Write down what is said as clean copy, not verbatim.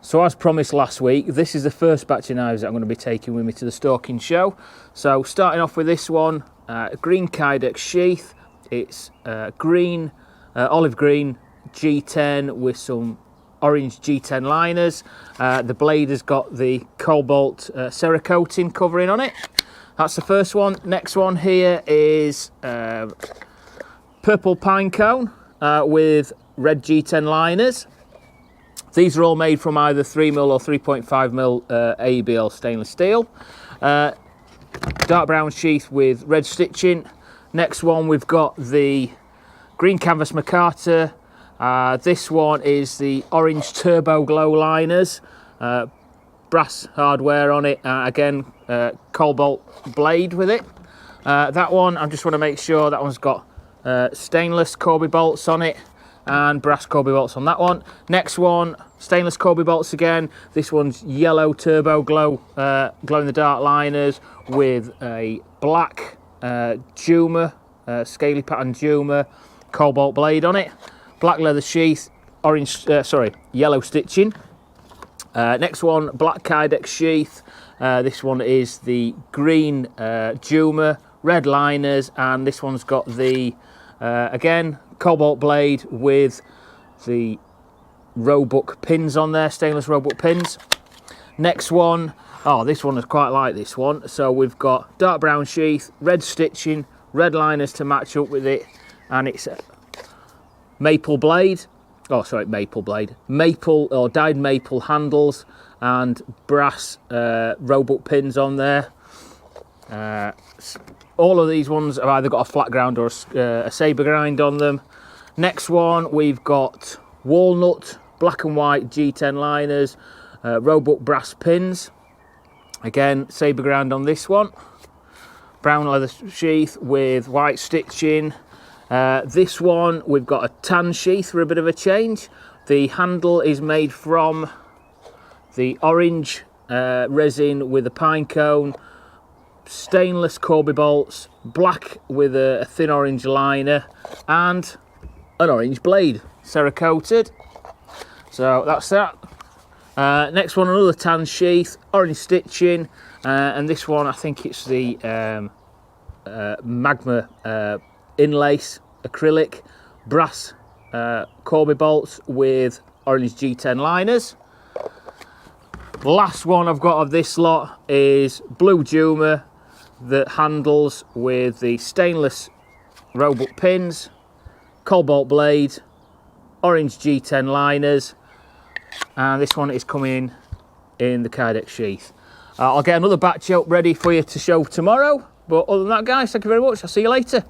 So as promised last week, this is the first batch of knives that I'm going to be taking with me to the stalking show. So starting off with this one, green kydex sheath. It's green, olive green G10 with some orange G10 liners. The blade has got the cobalt Cerakoting covering on it. That's the first one. Next one here is purple pine cone with red G10 liners. These are all made from either 3mm or 3.5mm ABL stainless steel. Dark brown sheath with red stitching. Next one, we've got the green canvas micarta. This one is the orange turbo glow liners. Brass hardware on it. Again, cobalt blade with it. That one, I just want to make sure that one's got stainless Corby bolts on it and brass Corby bolts on that one. Next one, stainless Corby bolts again. This one's yellow turbo glow, glow in the dark liners with a black Juma, scaly pattern Juma cobalt blade on it. Black leather sheath, yellow stitching. Next one, black kydex sheath. This one is the green Juma, red liners, and this one's got the again cobalt blade with the roebuck pins on there, stainless roebuck pins. Next one, oh, this one is quite like this one. So we've got dark brown sheath, red stitching, red liners to match up with it, and it's maple blade. Oh, sorry, maple blade. Maple or dyed maple handles and brass roebuck pins on there. All of these ones have either got a flat ground or a sabre grind on them. Next one, we've got walnut, black and white G10 liners, roebuck brass pins. Again, sabre ground on this one. Brown leather sheath with white stitching. This one, we've got a tan sheath for a bit of a change. The handle is made from the orange resin with a pine cone, stainless Corby bolts, black with a thin orange liner, and an orange blade, Cerakoted. So that's that. Next one, another tan sheath, orange stitching, and this one, I think it's the magma inlace acrylic, brass Corby bolts with orange G10 liners. The last one I've got of this lot is blue Juma that handles with the stainless roebuck pins, cobalt blade, orange G10 liners, and this one is coming in the kydex sheath. I'll get another batch out ready for you to show tomorrow, but other than that, guys, thank you very much. I'll see you later.